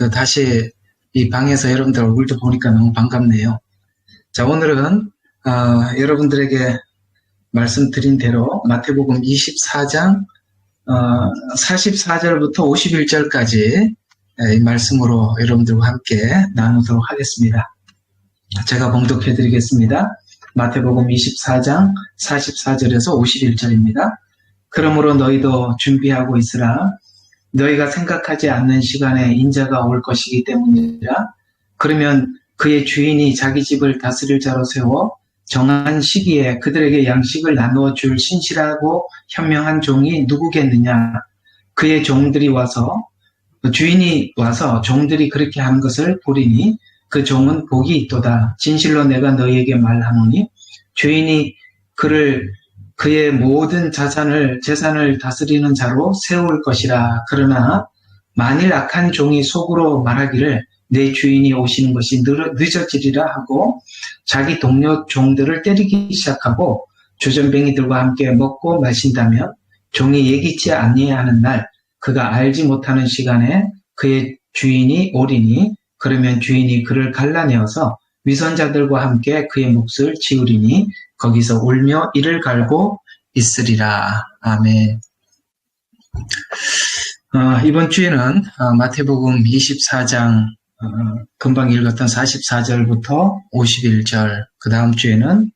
다시 이 방에서 여러분들 얼굴도 보니까 너무 반갑네요. 자, 오늘은 여러분들에게 말씀드린 대로 마태복음 24장 44절부터 51절까지 이 말씀으로 여러분들과 함께 나누도록 하겠습니다. 제가 봉독해 드리겠습니다. 마태복음 24장 44절에서 51절입니다. 그러므로 너희도 준비하고 있으라. 너희가 생각하지 않는 시간에 인자가 올 것이기 때문이라. 그러면 그의 주인이 자기 집을 다스릴 자로 세워 정한 시기에 그들에게 양식을 나누어 줄 신실하고 현명한 종이 누구겠느냐. 그의 종들이 와서 주인이 와서 종들이 그렇게 하는 것을 보리니 그 종은 복이 있도다. 진실로 내가 너희에게 말하노니 주인이 그의 모든 재산을 다스리는 자로 세울 것이라. 그러나 만일 악한 종이 속으로 말하기를 내 주인이 오시는 것이 늦어지리라 하고 자기 동료 종들을 때리기 시작하고 주전뱅이들과 함께 먹고 마신다면 종이 예기치 아니하는 날 그가 알지 못하는 시간에 그의 주인이 오리니 그러면 주인이 그를 갈라내어서 위선자들과 함께 그의 몫을 지우리니 거기서 울며 이를 갈고 있으리라. 아멘. 이번 주에는 마태복음 24장 금방 읽었던 44절부터 51절, 그 다음 주에는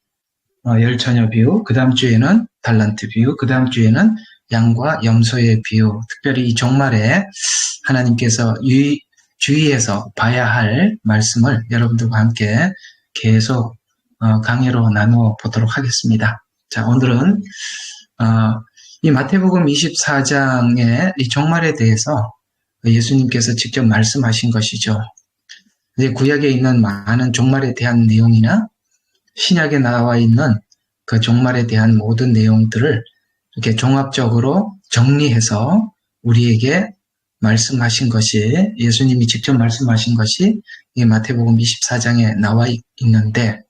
열처녀 비유, 그 다음 주에는 달란트 비유, 그 다음 주에는 양과 염소의 비유, 특별히 이 종말에 하나님께서 주의해서 봐야 할 말씀을 여러분들과 함께 계속 강해로 나누어 보도록 하겠습니다. 자, 오늘은 이 마태복음 24장의 이 종말에 대해서 예수님께서 직접 말씀하신 것이죠. 이제 구약에 있는 많은 종말에 대한 내용이나 신약에 나와 있는 그 종말에 대한 모든 내용들을 이렇게 종합적으로 정리해서 우리에게 말씀하신 것이, 예수님이 직접 말씀하신 것이 이 마태복음 24장에 나와 있는데,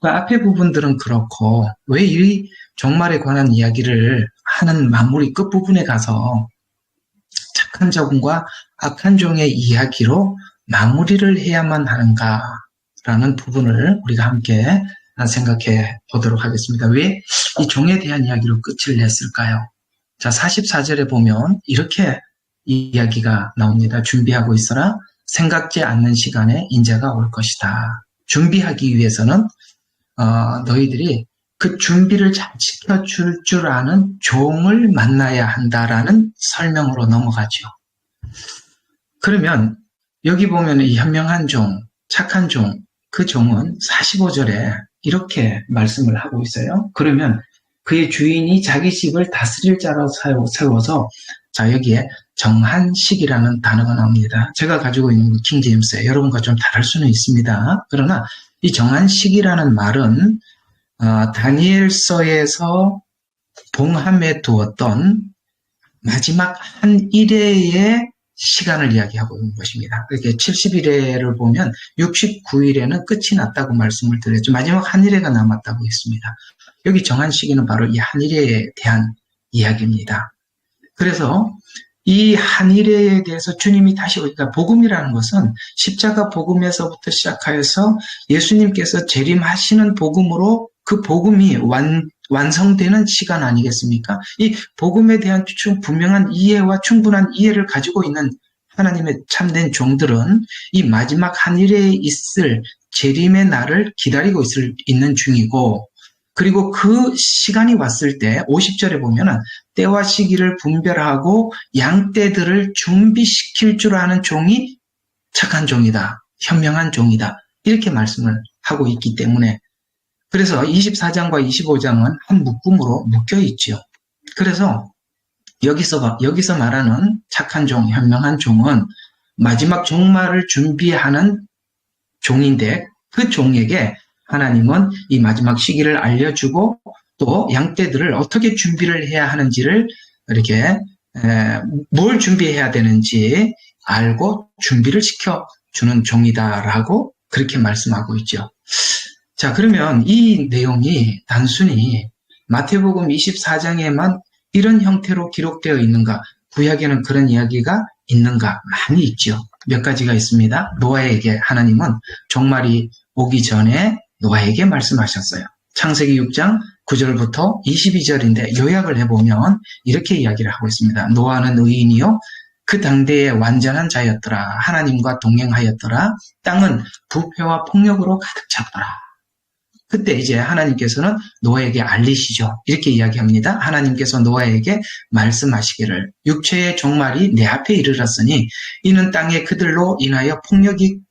그 앞에 부분들은 그렇고 왜 이 종말에 관한 이야기를 하는 마무리 끝부분에 가서 착한 종과 악한 종의 이야기로 마무리를 해야만 하는가라는 부분을 우리가 함께 생각해 보도록 하겠습니다. 왜 이 종에 대한 이야기로 끝을 냈을까요? 자, 44절에 보면 이렇게 이야기가 나옵니다. 준비하고 있어라. 생각지 않는 시간에 인자가 올 것이다. 준비하기 위해서는 너희들이 그 준비를 잘 지켜줄 줄 아는 종을 만나야 한다라는 설명으로 넘어가죠. 그러면 여기 보면 이 현명한 종, 착한 종, 그 종은 45절에 이렇게 말씀을 하고 있어요. 그러면 그의 주인이 자기 집을 다스릴 자로 세워서, 자, 여기에 정한 시기라는 단어가 나옵니다. 제가 가지고 있는 킹제임스에 여러분과 좀 다를 수는 있습니다. 그러나 이 정한 시기라는 말은 다니엘서에서 봉함에 두었던 마지막 한 일회의 시간을 이야기하고 있는 것입니다. 그렇게 70일회를 보면 69일에는 끝이 났다고 말씀을 드렸죠. 마지막 한 일회가 남았다고 했습니다. 여기 정한 시기는 바로 이 한 일회에 대한 이야기입니다. 그래서 이 한 일회에 대해서 주님이 다시 오니까, 복음이라는 것은 십자가 복음에서부터 시작하여서 예수님께서 재림하시는 복음으로 그 복음이 완성되는 시간 아니겠습니까? 이 복음에 대한 분명한 이해와 충분한 이해를 가지고 있는 하나님의 참된 종들은 이 마지막 한 일에 있을 재림의 날을 기다리고 있는 중이고, 그리고 그 시간이 왔을 때 50절에 보면은 때와 시기를 분별하고 양떼들을 준비시킬 줄 아는 종이 착한 종이다, 현명한 종이다, 이렇게 말씀을 하고 있기 때문에, 그래서 24장과 25장은 한 묶음으로 묶여 있죠. 그래서 여기서 말하는 착한 종, 현명한 종은 마지막 종말을 준비하는 종인데, 그 종에게 하나님은 이 마지막 시기를 알려주고 또 양떼들을 어떻게 준비를 해야 하는지를, 이렇게 뭘 준비해야 되는지 알고 준비를 시켜주는 종이다라고 그렇게 말씀하고 있죠. 자, 그러면 이 내용이 단순히 마태복음 24장에만 이런 형태로 기록되어 있는가, 구약에는 그런 이야기가 있는가? 많이 있죠. 몇 가지가 있습니다. 노아에게 하나님은 종말이 오기 전에 노아에게 말씀하셨어요. 창세기 6장 9절부터 22절인데 요약을 해보면 이렇게 이야기를 하고 있습니다. 노아는 의인이요 그 당대에 완전한 자였더라. 하나님과 동행하였더라. 땅은 부패와 폭력으로 가득 찼더라. 그때 이제 하나님께서는 노아에게 알리시죠. 이렇게 이야기합니다. 하나님께서 노아에게 말씀하시기를 육체의 종말이 내 앞에 이르렀으니 이는 땅에 그들로 인하여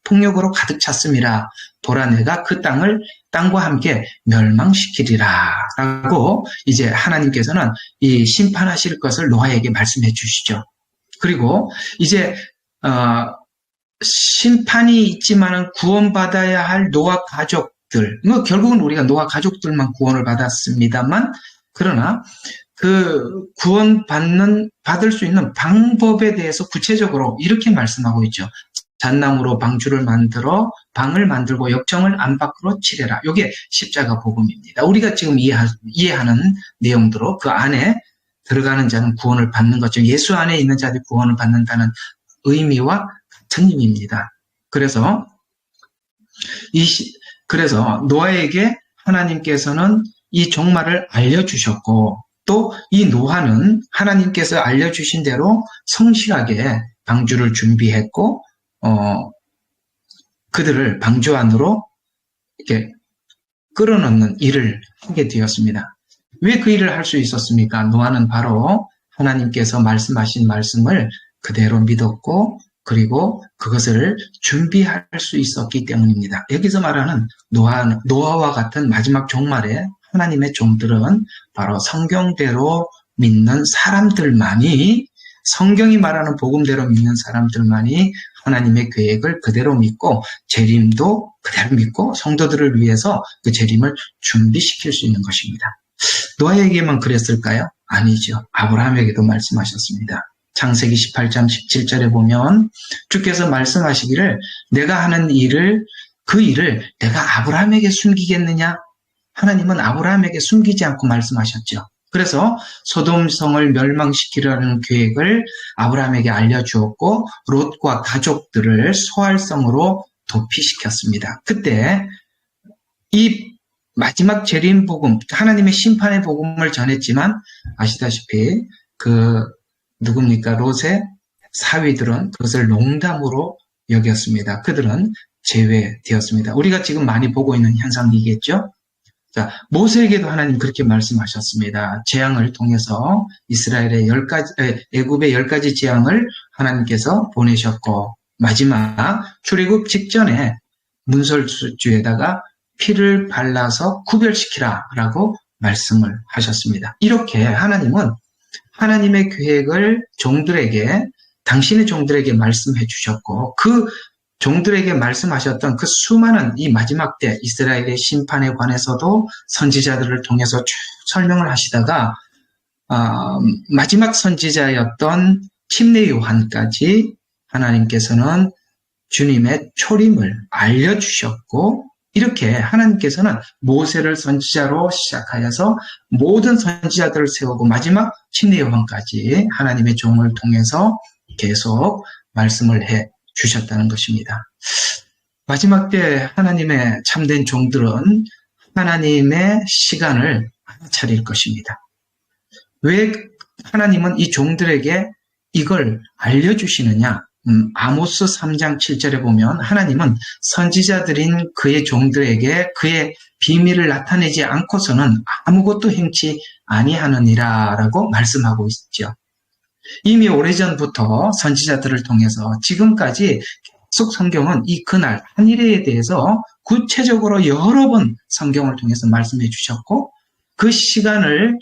폭력으로 가득 찼음이라. 보라 내가 그 땅과 함께 멸망시키리라. 라고 이제 하나님께서는 이 심판하실 것을 노아에게 말씀해 주시죠. 그리고 이제 심판이 있지만은 구원받아야 할 노아 가족들, 결국은 우리가 노아 가족들만 구원을 받았습니다만, 그러나 그 받을 수 있는 방법에 대해서 구체적으로 이렇게 말씀하고 있죠. 잣나무로 방주를 만들어 방을 만들고 역청을 안 밖으로 치래라. 이게 십자가 복음입니다. 우리가 지금 이해하는 내용대로 그 안에 들어가는 자는 구원을 받는 거죠. 예수 안에 있는 자들이 구원을 받는다는 의미와 같은 의미입니다. 그래서 노아에게 하나님께서는 이 종말을 알려주셨고 또 이 노아는 하나님께서 알려주신 대로 성실하게 방주를 준비했고 그들을 방주 안으로 이렇게 끌어넣는 일을 하게 되었습니다. 왜 그 일을 할 수 있었습니까? 노아는 바로 하나님께서 말씀하신 말씀을 그대로 믿었고 그리고 그것을 준비할 수 있었기 때문입니다. 여기서 말하는 노아와 같은 마지막 종말에 하나님의 종들은 바로 성경대로 믿는 사람들만이, 성경이 말하는 복음대로 믿는 사람들만이 하나님의 계획을 그대로 믿고 재림도 그대로 믿고 성도들을 위해서 그 재림을 준비시킬 수 있는 것입니다. 노아에게만 그랬을까요? 아니죠. 아브라함에게도 말씀하셨습니다. 창세기 18장 17절에 보면 주께서 말씀하시기를 내가 하는 그 일을 내가 아브라함에게 숨기겠느냐? 하나님은 아브라함에게 숨기지 않고 말씀하셨죠. 그래서 소돔성을 멸망시키려는 계획을 아브라함에게 알려주었고 롯과 가족들을 소활성으로 도피시켰습니다. 그때 이 마지막 재림 복음, 하나님의 심판의 복음을 전했지만 아시다시피 누굽니까? 롯의 사위들은 그것을 농담으로 여겼습니다. 그들은 제외되었습니다. 우리가 지금 많이 보고 있는 현상이겠죠? 자, 모세에게도 하나님 그렇게 말씀하셨습니다. 재앙을 통해서 이스라엘의 애굽의 10가지 재앙을 하나님께서 보내셨고 마지막 출애굽 직전에 문설주에다가 피를 발라서 구별시키라라고 말씀을 하셨습니다. 이렇게 하나님은 하나님의 계획을 당신의 종들에게 말씀해 주셨고 그 종들에게 말씀하셨던 그 수많은 이 마지막 때 이스라엘의 심판에 관해서도 선지자들을 통해서 쭉 설명을 하시다가 마지막 선지자였던 침례 요한까지 하나님께서는 주님의 초림을 알려주셨고 이렇게 하나님께서는 모세를 선지자로 시작하여서 모든 선지자들을 세우고 마지막 침례 요한까지 하나님의 종을 통해서 계속 말씀을 해 주셨다는 것입니다. 마지막 때 하나님의 참된 종들은 하나님의 시간을 차릴 것입니다. 왜 하나님은 이 종들에게 이걸 알려주시느냐? 아모스 3장 7절에 보면 하나님은 선지자들인 그의 종들에게 그의 비밀을 나타내지 않고서는 아무것도 행치 아니하느니라 라고 말씀하고 있죠. 이미 오래전부터 선지자들을 통해서 지금까지 계속 성경은 이 그날 한 일에 대해서 구체적으로 여러 번 성경을 통해서 말씀해 주셨고 그 시간을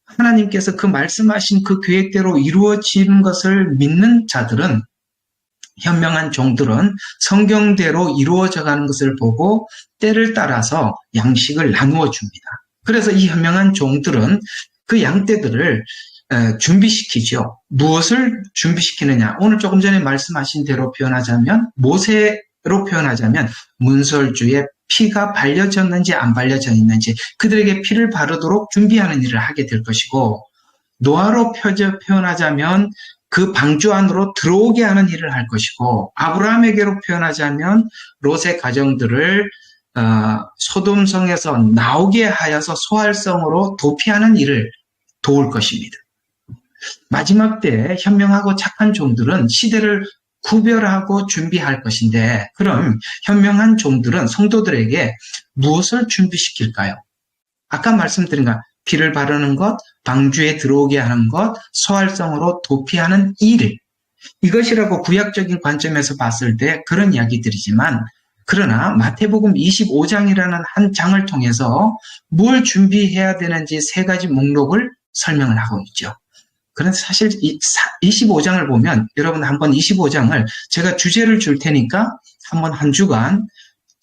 하나님께서 그 말씀하신 그 계획대로 이루어지는 것을 믿는 자들은 현명한 종들은 성경대로 이루어져가는 것을 보고 때를 따라서 양식을 나누어 줍니다. 그래서 이 현명한 종들은 그 양떼들을 준비시키죠. 무엇을 준비시키느냐? 오늘 조금 전에 말씀하신 대로 표현하자면 모세로 표현하자면 문설주에 피가 발려졌는지 안 발려져 있는지 그들에게 피를 바르도록 준비하는 일을 하게 될 것이고 노아로 표현하자면 그 방주 안으로 들어오게 하는 일을 할 것이고, 아브라함에게로 표현하자면 롯의 가정들을 소돔성에서 나오게 하여서 소활성으로 도피하는 일을 도울 것입니다. 마지막 때 현명하고 착한 종들은 시대를 구별하고 준비할 것인데, 그럼 현명한 종들은 성도들에게 무엇을 준비시킬까요? 아까 말씀드린 것, 피를 바르는 것, 방주에 들어오게 하는 것, 소활성으로 도피하는 일, 이것이라고 구약적인 관점에서 봤을 때 그런 이야기들이지만, 그러나 마태복음 25장이라는 한 장을 통해서 뭘 준비해야 되는지 세 가지 목록을 설명을 하고 있죠. 그런데 사실 25장을 보면, 여러분 한번 25장을 제가 주제를 줄 테니까 한번 한 주간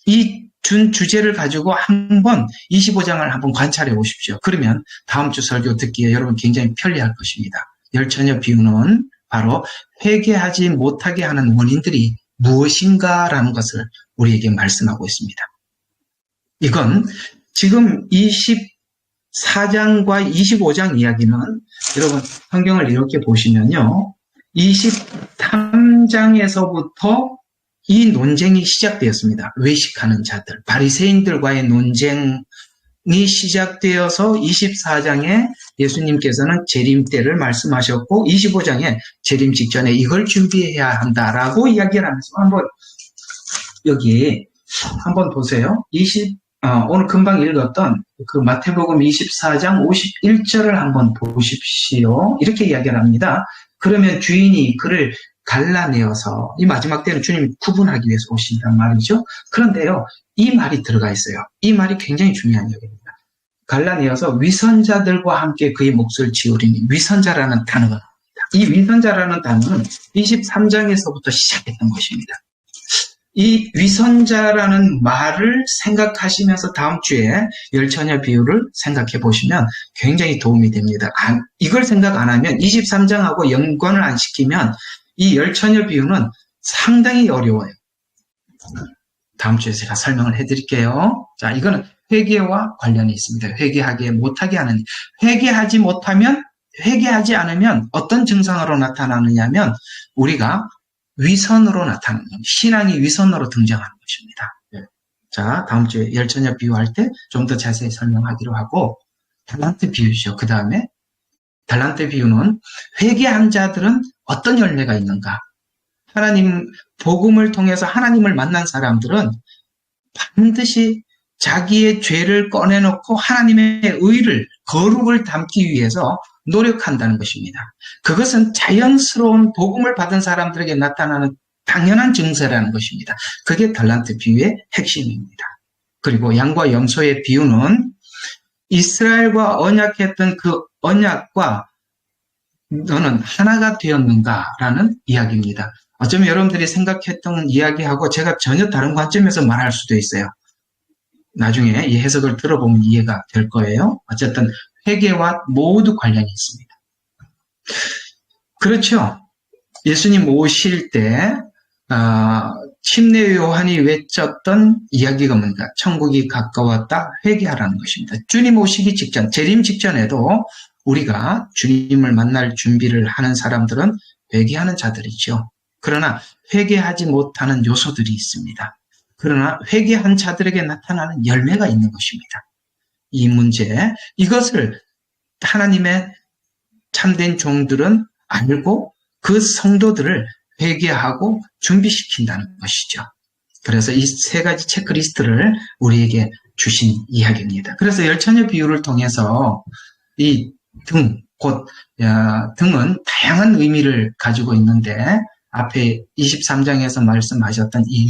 이 준 주제를 가지고 한번 25장을 한번 관찰해 보십시오. 그러면 다음 주 설교 듣기에 여러분 굉장히 편리할 것입니다. 열처녀 비유는 바로 회개하지 못하게 하는 원인들이 무엇인가라는 것을 우리에게 말씀하고 있습니다. 이건 지금 24장과 25장 이야기는, 여러분 성경을 이렇게 보시면요, 23장에서부터 이 논쟁이 시작되었습니다. 외식하는 자들, 바리새인들과의 논쟁이 시작되어서 24장에 예수님께서는 재림 때를 말씀하셨고, 25장에 재림 직전에 이걸 준비해야 한다라고 이야기를 하면서 여기 한번 보세요. 오늘 금방 읽었던 그 마태복음 24장 51절을 한번 보십시오. 이렇게 이야기를 합니다. 그러면 주인이 그를 갈라내어서, 이 마지막 때는 주님 구분하기 위해서 오신단 말이죠. 그런데요, 이 말이 들어가 있어요. 이 말이 굉장히 중요한 얘기입니다. 갈라내어서 위선자들과 함께 그의 몫을 지우리니, 위선자라는 단어가 나옵니다. 이 위선자라는 단어는 23장에서부터 시작했던 것입니다. 이 위선자라는 말을 생각하시면서 다음 주에 열처녀 비유를 생각해 보시면 굉장히 도움이 됩니다. 이걸 생각 안 하면, 23장하고 연관을 안 시키면 이 열처녀 비유는 상당히 어려워요. 다음 주에 제가 설명을 해드릴게요. 자, 이거는 회개와 관련이 있습니다. 회개하게 못하게 하는, 회개하지 않으면 어떤 증상으로 나타나느냐면, 우리가 위선으로 나타나는 겁니다. 신앙이 위선으로 등장하는 것입니다. 자, 다음 주에 열처녀 비유할 때 좀 더 자세히 설명하기로 하고, 달란트 비유죠. 그 다음에 달란트 비유는 회개한 자들은 어떤 열매가 있는가? 하나님 복음을 통해서 하나님을 만난 사람들은 반드시 자기의 죄를 꺼내놓고 하나님의 의를, 거룩을 담기 위해서 노력한다는 것입니다. 그것은 자연스러운 복음을 받은 사람들에게 나타나는 당연한 증세라는 것입니다. 그게 달란트 비유의 핵심입니다. 그리고 양과 염소의 비유는 이스라엘과 언약했던 그 언약과 너는 하나가 되었는가라는 이야기입니다. 어쩌면 여러분들이 생각했던 이야기하고 제가 전혀 다른 관점에서 말할 수도 있어요. 나중에 이 해석을 들어보면 이해가 될 거예요. 어쨌든 회개와 모두 관련이 있습니다. 그렇죠. 예수님 오실 때 침례 요한이 외쳤던 이야기가 뭔가, 천국이 가까웠다, 회개하라는 것입니다. 주님 오시기 직전, 재림 직전에도 우리가 주님을 만날 준비를 하는 사람들은 회개하는 자들이죠. 그러나 회개하지 못하는 요소들이 있습니다. 그러나 회개한 자들에게 나타나는 열매가 있는 것입니다. 이 문제, 이것을 하나님의 참된 종들은 알고 그 성도들을 회개하고 준비시킨다는 것이죠. 그래서 이 세 가지 체크리스트를 우리에게 주신 이야기입니다. 그래서 열처녀 비유를 통해서 이 등은 다양한 의미를 가지고 있는데, 앞에 23장에서 말씀하셨던 이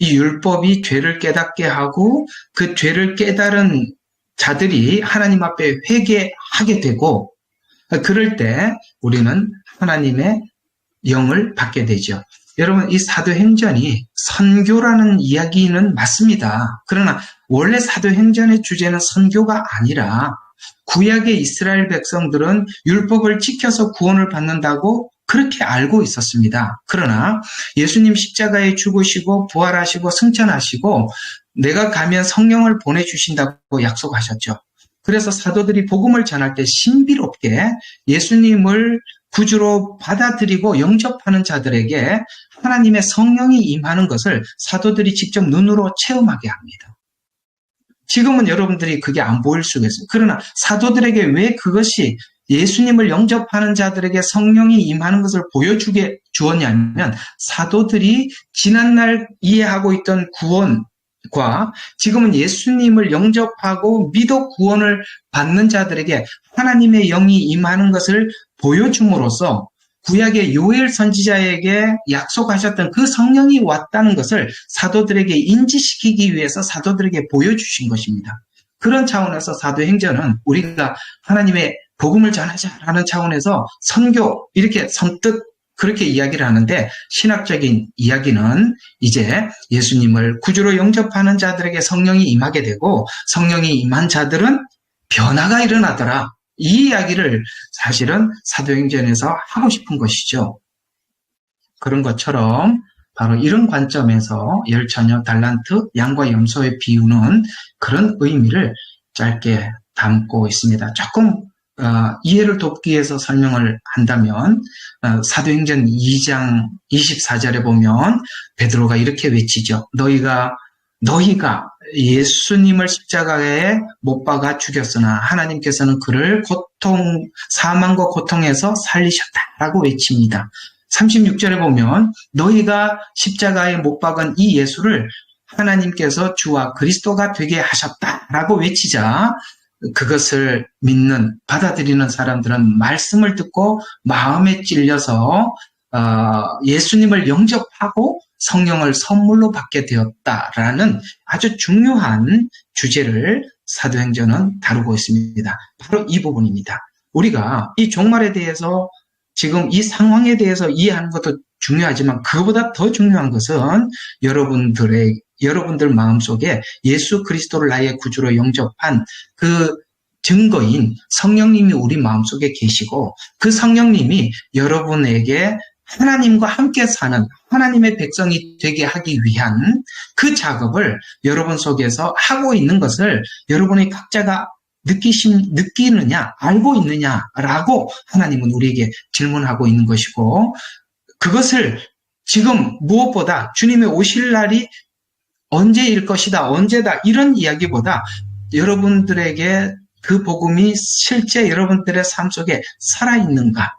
율법이 죄를 깨닫게 하고, 그 죄를 깨달은 자들이 하나님 앞에 회개하게 되고, 그럴 때 우리는 하나님의 영을 받게 되죠. 여러분, 이 사도행전이 선교라는 이야기는 맞습니다. 그러나 원래 사도행전의 주제는 선교가 아니라, 구약의 이스라엘 백성들은 율법을 지켜서 구원을 받는다고 그렇게 알고 있었습니다. 그러나 예수님 십자가에 죽으시고 부활하시고 승천하시고 내가 가면 성령을 보내주신다고 약속하셨죠. 그래서 사도들이 복음을 전할 때 신비롭게 예수님을 구주로 받아들이고 영접하는 자들에게 하나님의 성령이 임하는 것을 사도들이 직접 눈으로 체험하게 합니다. 지금은 여러분들이 그게 안 보일 수가 있어요. 그러나 사도들에게 왜 그것이 예수님을 영접하는 자들에게 성령이 임하는 것을 보여주게 주었냐면, 사도들이 지난날 이해하고 있던 구원과 지금은 예수님을 영접하고 믿어 구원을 받는 자들에게 하나님의 영이 임하는 것을 보여줌으로써 구약의 요엘 선지자에게 약속하셨던 그 성령이 왔다는 것을 사도들에게 인지시키기 위해서 사도들에게 보여주신 것입니다. 그런 차원에서 사도행전은 우리가 하나님의 복음을 전하자라는 차원에서 선교, 이렇게 선뜻 그렇게 이야기를 하는데, 신학적인 이야기는 이제 예수님을 구주로 영접하는 자들에게 성령이 임하게 되고 성령이 임한 자들은 변화가 일어나더라. 이 이야기를 사실은 사도행전에서 하고 싶은 것이죠. 그런 것처럼 바로 이런 관점에서 열처녀, 달란트, 양과 염소의 비유는 그런 의미를 짧게 담고 있습니다. 조금 이해를 돕기 위해서 설명을 한다면 사도행전 2장 24절에 보면 베드로가 이렇게 외치죠. 너희가 예수님을 십자가에 못 박아 죽였으나 하나님께서는 그를 사망과 고통에서 살리셨다라고 외칩니다. 36절에 보면 너희가 십자가에 못 박은 이 예수를 하나님께서 주와 그리스도가 되게 하셨다라고 외치자, 그것을 믿는, 받아들이는 사람들은 말씀을 듣고 마음에 찔려서 예수님을 영접하고 성령을 선물로 받게 되었다라는 아주 중요한 주제를 사도행전은 다루고 있습니다. 바로 이 부분입니다. 우리가 이 종말에 대해서, 지금 이 상황에 대해서 이해하는 것도 중요하지만 그보다 더 중요한 것은 여러분들 마음속에 예수 그리스도를 나의 구주로 영접한 그 증거인 성령님이 우리 마음속에 계시고, 그 성령님이 여러분에게 하나님과 함께 사는 하나님의 백성이 되게 하기 위한 그 작업을 여러분 속에서 하고 있는 것을 여러분이 각자가 느끼느냐, 알고 있느냐라고 하나님은 우리에게 질문하고 있는 것이고, 그것을 지금 무엇보다 주님의 오실 날이 언제일 것이다, 언제다, 이런 이야기보다 여러분들에게 그 복음이 실제 여러분들의 삶 속에 살아있는가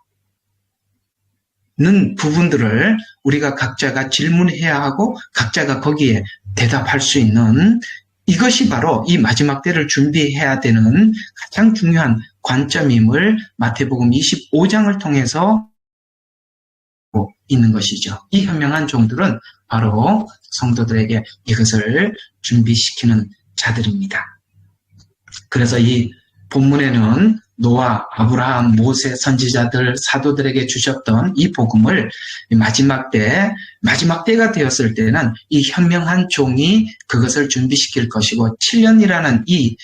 는 부분들을 우리가 각자가 질문해야 하고 각자가 거기에 대답할 수 있는, 이것이 바로 이 마지막 때를 준비해야 되는 가장 중요한 관점임을 마태복음 25장을 통해서 있는 것이죠. 이 현명한 종들은 바로 성도들에게 이것을 준비시키는 자들입니다. 그래서 이 본문에는 노아, 아브라함, 모세, 선지자들, 사도들에게 주셨던 이 복음을 마지막 때가 되었을 때는 이 현명한 종이 그것을 준비시킬 것이고, 7년이라는 이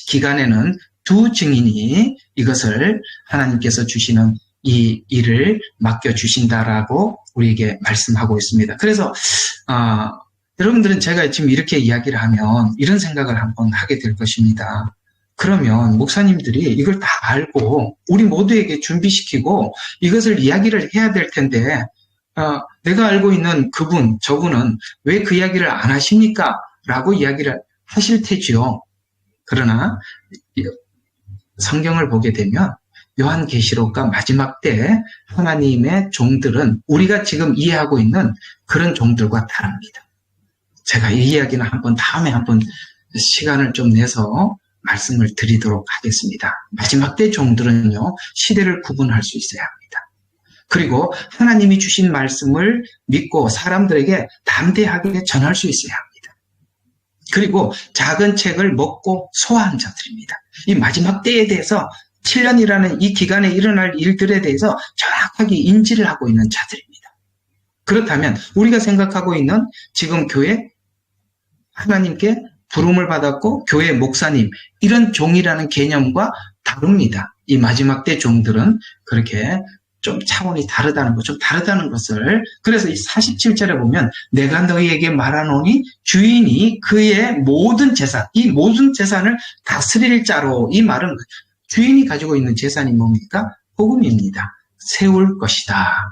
기간에는 두 증인이 이것을 하나님께서 주시는 이 일을 맡겨주신다라고 우리에게 말씀하고 있습니다. 그래서 여러분들은 제가 지금 이렇게 이야기를 하면 이런 생각을 한번 하게 될 것입니다. 그러면 목사님들이 이걸 다 알고 우리 모두에게 준비시키고 이것을 이야기를 해야 될 텐데 내가 알고 있는 저분은 왜 그 이야기를 안 하십니까? 라고 이야기를 하실 테지요. 그러나 성경을 보게 되면 요한계시록과 마지막 때 하나님의 종들은 우리가 지금 이해하고 있는 그런 종들과 다릅니다. 제가 이 이야기는 다음에 한번 시간을 좀 내서 말씀을 드리도록 하겠습니다. 마지막 때 종들은요, 시대를 구분할 수 있어야 합니다. 그리고 하나님이 주신 말씀을 믿고 사람들에게 담대하게 전할 수 있어야 합니다. 그리고 작은 책을 먹고 소화한 자들입니다. 이 마지막 때에 대해서 7년이라는 이 기간에 일어날 일들에 대해서 정확하게 인지를 하고 있는 자들입니다. 그렇다면 우리가 생각하고 있는 지금 교회, 하나님께 부름을 받았고 교회 목사님, 이런 종이라는 개념과 다릅니다. 이 마지막 때 종들은 그렇게 좀 차원이 다르다는 것, 좀 다르다는 것을, 그래서 이 47절에 보면 내가 너희에게 말하노니 주인이 그의 모든 재산, 이 모든 재산을 다스릴 자로, 이 말은 주인이 가지고 있는 재산이 뭡니까? 복음입니다. 세울 것이다.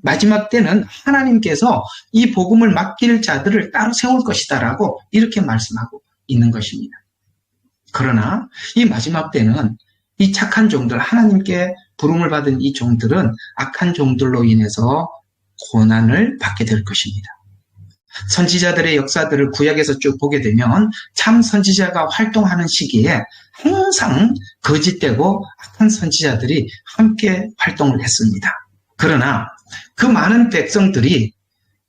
마지막 때는 하나님께서 이 복음을 맡길 자들을 따로 세울 것이다 라고 이렇게 말씀하고 있는 것입니다. 그러나 이 마지막 때는 이 착한 종들, 하나님께 부름을 받은 이 종들은 악한 종들로 인해서 고난을 받게 될 것입니다. 선지자들의 역사들을 구약에서 쭉 보게 되면 참 선지자가 활동하는 시기에 항상 거짓되고 악한 선지자들이 함께 활동을 했습니다. 그러나 그 많은 백성들이,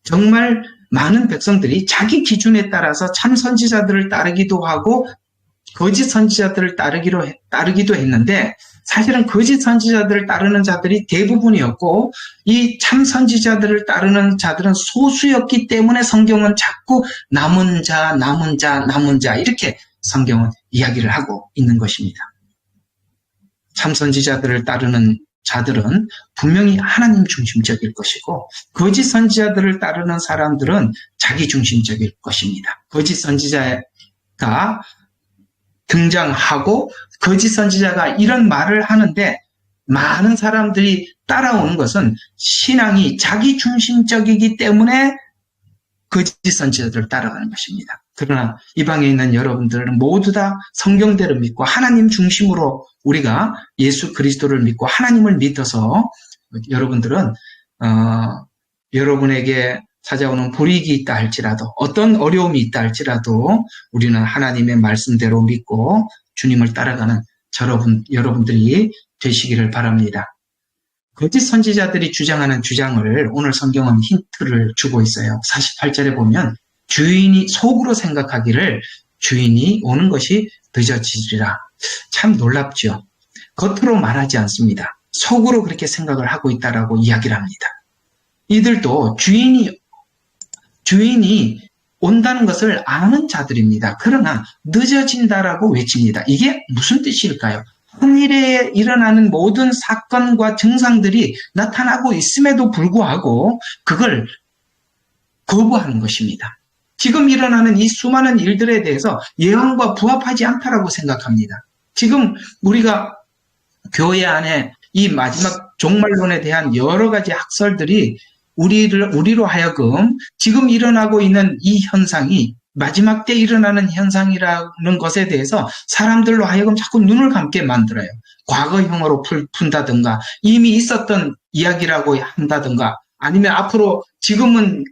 정말 많은 백성들이 자기 기준에 따라서 참 선지자들을 따르기도 하고 거짓 선지자들을 따르기도 했는데, 사실은 거짓 선지자들을 따르는 자들이 대부분이었고 이 참 선지자들을 따르는 자들은 소수였기 때문에 성경은 자꾸 남은 자 이렇게 성경은 이야기를 하고 있는 것입니다. 참 선지자들을 따르는 자들은 분명히 하나님 중심적일 것이고 거짓 선지자들을 따르는 사람들은 자기 중심적일 것입니다. 거짓 선지자가 등장하고 거짓 선지자가 이런 말을 하는데 많은 사람들이 따라오는 것은 신앙이 자기 중심적이기 때문에 거짓 선지자들을 따라가는 것입니다. 그러나 이 방에 있는 여러분들은 모두 다 성경대로 믿고 하나님 중심으로 우리가 예수 그리스도를 믿고 하나님을 믿어서 여러분들은 여러분에게 찾아오는 불이익이 있다 할지라도 어떤 어려움이 있다 할지라도 우리는 하나님의 말씀대로 믿고 주님을 따라가는 여러분들이 되시기를 바랍니다. 거짓 선지자들이 주장하는 주장을 오늘 성경은 힌트를 주고 있어요. 48절에 보면 주인이 속으로 생각하기를 주인이 오는 것이 늦어지리라. 참 놀랍죠. 겉으로 말하지 않습니다. 속으로 그렇게 생각을 하고 있다라고 이야기를 합니다. 이들도 주인이 온다는 것을 아는 자들입니다. 그러나 늦어진다라고 외칩니다. 이게 무슨 뜻일까요? 한일에 일어나는 모든 사건과 증상들이 나타나고 있음에도 불구하고 그걸 거부하는 것입니다. 지금 일어나는 이 수많은 일들에 대해서 예언과 부합하지 않다라고 생각합니다. 지금 우리가 교회 안에 이 마지막 종말론에 대한 여러 가지 학설들이 우리로 하여금 지금 일어나고 있는 이 현상이 마지막 때 일어나는 현상이라는 것에 대해서 사람들로 하여금 자꾸 눈을 감게 만들어요. 과거형으로 푼다든가 이미 있었던 이야기라고 한다든가 아니면 앞으로 지금은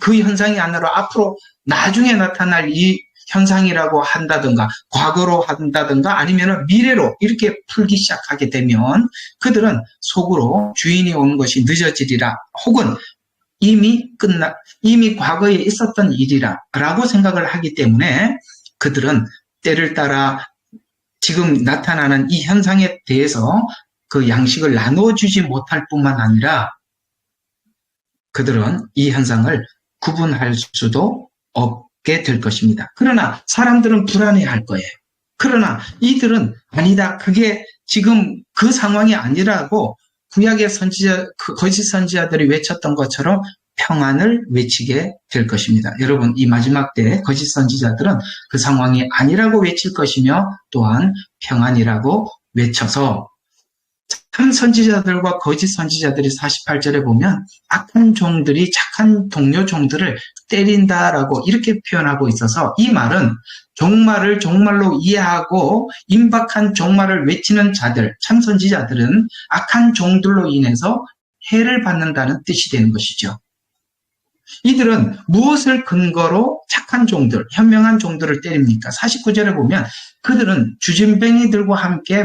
그 현상이 아니라 앞으로 나중에 나타날 이 현상이라고 한다든가 과거로 한다든가 아니면 미래로 이렇게 풀기 시작하게 되면 그들은 속으로 주인이 오는 것이 늦어지리라 혹은 이미 과거에 있었던 일이라고 생각을 하기 때문에 그들은 때를 따라 지금 나타나는 이 현상에 대해서 그 양식을 나눠주지 못할 뿐만 아니라 그들은 이 현상을 구분할 수도 없게 될 것입니다. 그러나 사람들은 불안해할 거예요. 그러나 이들은 아니다. 그게 지금 그 상황이 아니라고 구약의 거짓 선지자들이 외쳤던 것처럼 평안을 외치게 될 것입니다. 여러분, 이 마지막 때 거짓 선지자들은 그 상황이 아니라고 외칠 것이며 또한 평안이라고 외쳐서 참 선지자들과 거짓 선지자들이 48절에 보면 악한 종들이 착한 동료 종들을 때린다라고 이렇게 표현하고 있어서 이 말은 종말을 종말로 이해하고 임박한 종말을 외치는 자들, 참 선지자들은 악한 종들로 인해서 해를 받는다는 뜻이 되는 것이죠. 이들은 무엇을 근거로 착한 종들, 현명한 종들을 때립니까? 49절에 보면 그들은 주진뱅이들과 함께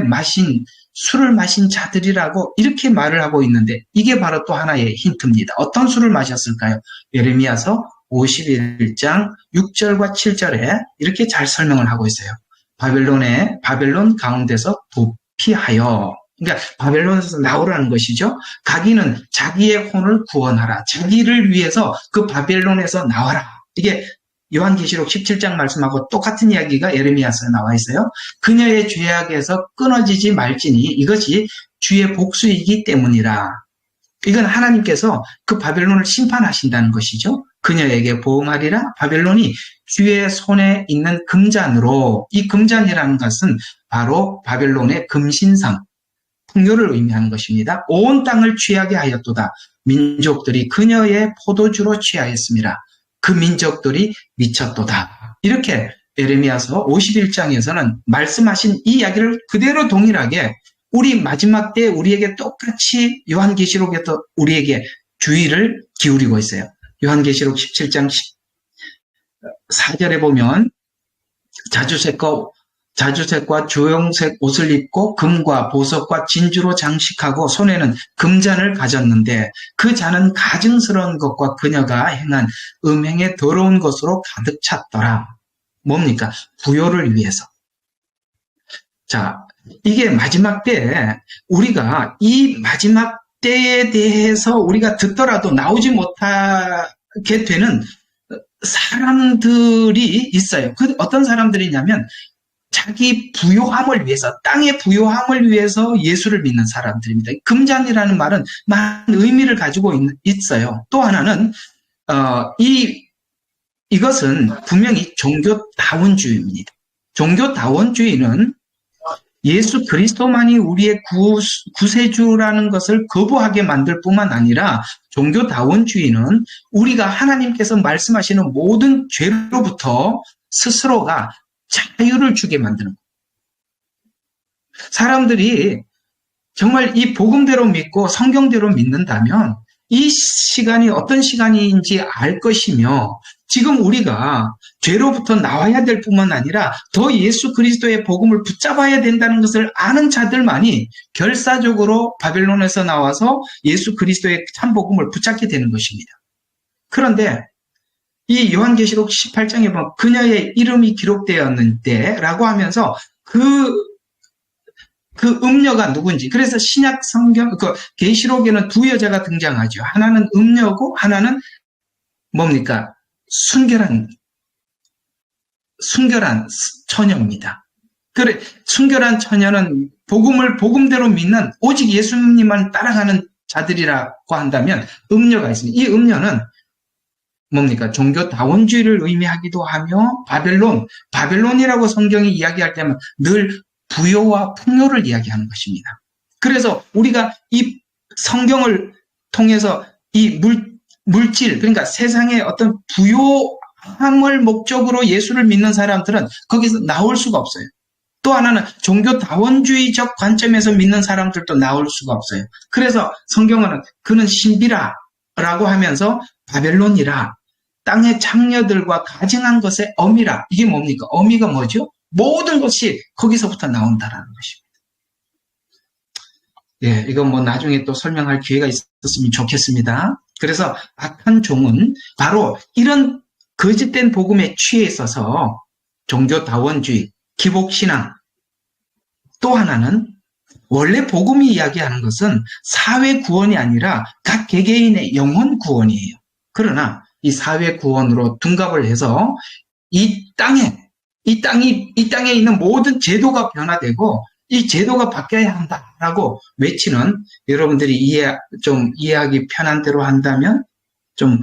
술을 마신 자들이라고 이렇게 말을 하고 있는데 이게 바로 또 하나의 힌트입니다. 어떤 술을 마셨을까요? 예레미야서 51장 6절과 7절에 이렇게 잘 설명을 하고 있어요. 바벨론 가운데서 도피하여, 그러니까 바벨론에서 나오라는 것이죠. 가기는 자기의 혼을 구원하라. 자기를 위해서 그 바벨론에서 나와라. 이게 요한계시록 17장 말씀하고 똑같은 이야기가 예레미야서에 나와 있어요. 그녀의 죄악에서 끊어지지 말지니 이것이 주의 복수이기 때문이라. 이건 하나님께서 그 바벨론을 심판하신다는 것이죠. 그녀에게 보응하리라. 바벨론이 주의 손에 있는 금잔으로, 이 금잔이라는 것은 바로 바벨론의 금신상, 풍요를 의미하는 것입니다. 온 땅을 취하게 하였도다. 민족들이 그녀의 포도주로 취하였습니다. 그 민족들이 미쳤도다. 이렇게 예레미야서 51장에서는 말씀하신 이 이야기를 그대로 동일하게 우리 마지막 때 우리에게 똑같이 요한계시록에서 우리에게 주의를 기울이고 있어요. 요한계시록 17장 4절에 보면 자주색과 주홍색 옷을 입고 금과 보석과 진주로 장식하고 손에는 금잔을 가졌는데 그 잔은 가증스러운 것과 그녀가 행한 음행의 더러운 것으로 가득 찼더라. 뭡니까? 부요를 위해서. 자, 이게 마지막 때에 우리가 이 마지막 때에 대해서 우리가 듣더라도 나오지 못하게 되는 사람들이 있어요. 그 어떤 사람들이냐면 자기 부요함을 위해서, 땅의 부요함을 위해서 예수를 믿는 사람들입니다. 금잔이라는 말은 많은 의미를 가지고 있어요. 또 하나는 이것은 분명히 종교다원주의입니다. 종교다원주의는 예수 그리스도만이 우리의 구세주라는 것을 거부하게 만들 뿐만 아니라 종교다원주의는 우리가 하나님께서 말씀하시는 모든 죄로부터 스스로가 자유를 주게 만드는 거예요. 사람들이 정말 이 복음대로 믿고 성경대로 믿는다면 이 시간이 어떤 시간인지 알 것이며 지금 우리가 죄로부터 나와야 될 뿐만 아니라 더 예수 그리스도의 복음을 붙잡아야 된다는 것을 아는 자들만이 결사적으로 바벨론에서 나와서 예수 그리스도의 참 복음을 붙잡게 되는 것입니다. 그런데 이 요한계시록 18장에 보면 그녀의 이름이 기록되었는데 라고 하면서 그 음녀가 누군지, 그래서 신약 성경, 계시록에는 두 여자가 등장하죠. 하나는 음녀고 하나는 뭡니까? 순결한 처녀입니다. 그래, 순결한 처녀는 복음대로 믿는 오직 예수님만 따라가는 자들이라고 한다면 음녀가 있습니다. 이 음녀는 뭡니까? 종교다원주의를 의미하기도 하며 바벨론이라고 성경이 이야기할 때면 늘 부요와 풍요를 이야기하는 것입니다. 그래서 우리가 이 성경을 통해서 이 물질, 그러니까 세상의 어떤 부요함을 목적으로 예수를 믿는 사람들은 거기서 나올 수가 없어요. 또 하나는 종교다원주의적 관점에서 믿는 사람들도 나올 수가 없어요. 그래서 성경은 그는 신비라라고 하면서 바벨론이라, 땅의 창녀들과 가증한 것의 어미라. 이게 뭡니까? 어미가 뭐죠? 모든 것이 거기서부터 나온다라는 것입니다. 예, 이건 뭐 나중에 또 설명할 기회가 있었으면 좋겠습니다. 그래서 악한 종은 바로 이런 거짓된 복음에 취해 있어서 종교다원주의, 기복신앙, 또 하나는 원래 복음이 이야기하는 것은 사회 구원이 아니라 각 개개인의 영혼 구원이에요. 그러나 이 사회 구원으로 둔갑을 해서 이 땅에 있는 모든 제도가 변화되고 이 제도가 바뀌어야 한다라고 외치는, 여러분들이 이해하기 편한 대로 한다면 좀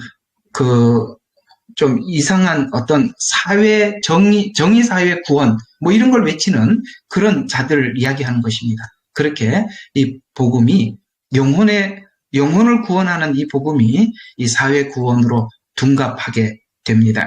이상한 어떤 사회 정의 사회 구원 뭐 이런 걸 외치는 그런 자들을 이야기하는 것입니다. 그렇게 이 복음이 영혼을 구원하는 이 복음이 이 사회 구원으로 둔갑하게 됩니다.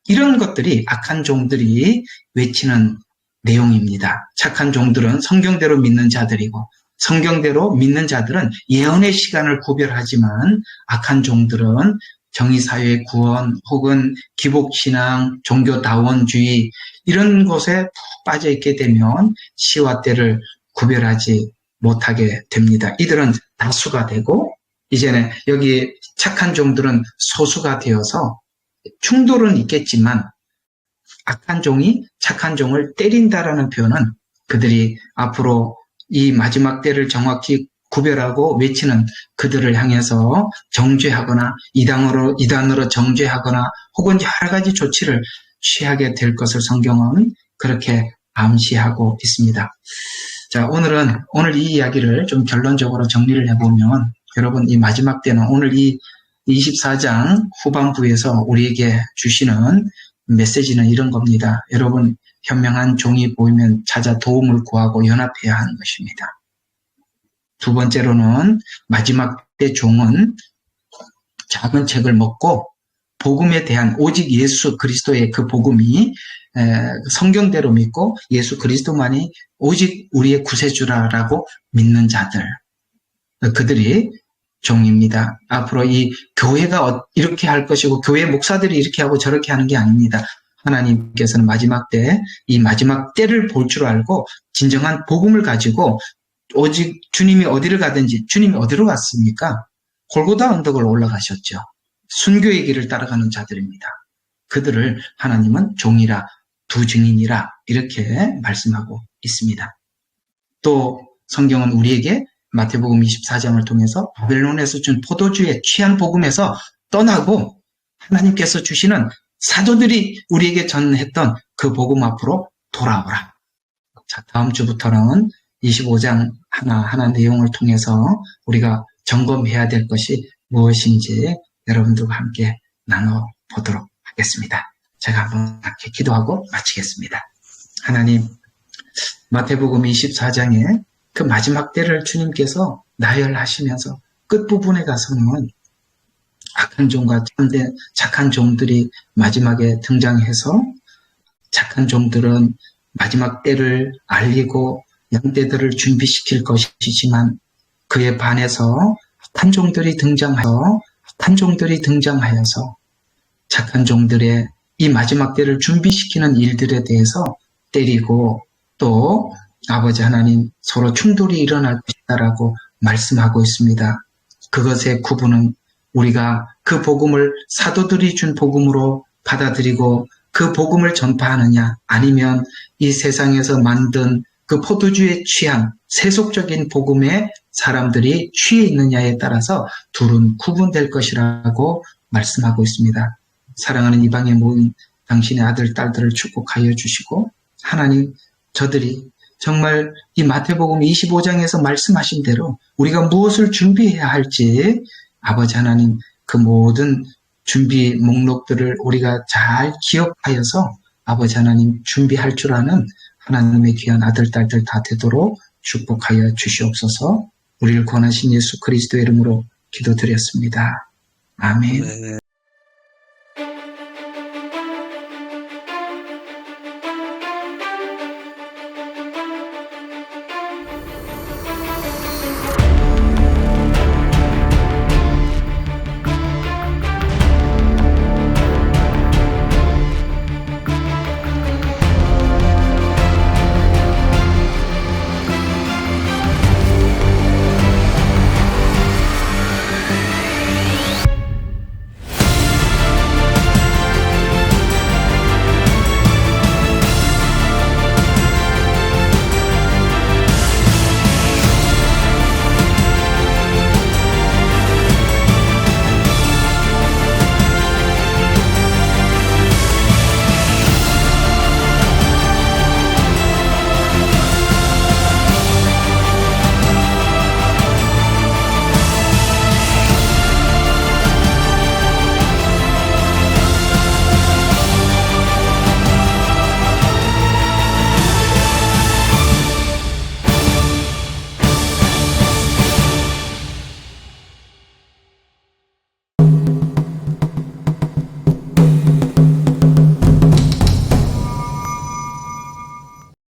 이런 것들이 악한 종들이 외치는 내용입니다. 착한 종들은 성경대로 믿는 자들이고 성경대로 믿는 자들은 예언의 시간을 구별하지만 악한 종들은 정의사회 구원 혹은 기복신앙, 종교다원주의 이런 것에 푹 빠져있게 되면 시와 때를 구별하지 못하게 됩니다. 이들은 다수가 되고 이제는 여기 착한 종들은 소수가 되어서 충돌은 있겠지만 악한 종이 착한 종을 때린다라는 표현은 그들이 앞으로 이 마지막 때를 정확히 구별하고 외치는 그들을 향해서 정죄하거나 이단으로 정죄하거나 혹은 여러 가지 조치를 취하게 될 것을 성경은 그렇게 암시하고 있습니다. 자, 오늘 이 이야기를 좀 결론적으로 정리를 해보면, 여러분, 이 마지막 때는 오늘 이 24장 후반부에서 우리에게 주시는 메시지는 이런 겁니다. 여러분, 현명한 종이 보이면 찾아 도움을 구하고 연합해야 하는 것입니다. 두 번째로는 마지막 때 종은 작은 책을 먹고 복음에 대한 오직 예수 그리스도의 그 복음이 성경대로 믿고 예수 그리스도만이 오직 우리의 구세주라라고 믿는 자들, 그들이 종입니다. 앞으로 이 교회가 이렇게 할 것이고 교회 목사들이 이렇게 하고 저렇게 하는 게 아닙니다. 하나님께서는 마지막 때, 이 마지막 때를 볼 줄 알고 진정한 복음을 가지고 오직 주님이 어디를 가든지, 주님이 어디로 갔습니까? 골고다 언덕을 올라가셨죠. 순교의 길을 따라가는 자들입니다. 그들을 하나님은 종이라, 두 증인이라 이렇게 말씀하고 있습니다. 또 성경은 우리에게 마태복음 24장을 통해서 바벨론에서 준 포도주의 취한 복음에서 떠나고 하나님께서 주시는 사도들이 우리에게 전했던 그 복음 앞으로 돌아오라. 자, 다음 주부터는 25장 하나하나 내용을 통해서 우리가 점검해야 될 것이 무엇인지 여러분들과 함께 나눠보도록 하겠습니다. 제가 한번 함께 기도하고 마치겠습니다. 하나님, 마태복음 24장에 그 마지막 때를 주님께서 나열하시면서 끝부분에 가서는 악한 종과 참된 착한 종들이 마지막에 등장해서 착한 종들은 마지막 때를 알리고 양떼들을 준비시킬 것이지만 그에 반해서 악한 종들이 등장하여서 착한 종들의 이 마지막 때를 준비시키는 일들에 대해서 때리고 또 아버지 하나님 서로 충돌이 일어날 것이다라고 말씀하고 있습니다. 그것의 구분은 우리가 그 복음을 사도들이 준 복음으로 받아들이고 그 복음을 전파하느냐 아니면 이 세상에서 만든 그 포도주에 취한 세속적인 복음에 사람들이 취해 있느냐에 따라서 둘은 구분될 것이라고 말씀하고 있습니다. 사랑하는 이방에 모인 당신의 아들, 딸들을 축복하여 주시고 하나님 저들이 정말 이 마태복음 25장에서 말씀하신 대로 우리가 무엇을 준비해야 할지 아버지 하나님 그 모든 준비 목록들을 우리가 잘 기억하여서 아버지 하나님 준비할 줄 아는 하나님의 귀한 아들, 딸들 다 되도록 축복하여 주시옵소서. 우리를 권하신 예수 그리스도의 이름으로 기도드렸습니다. 아멘.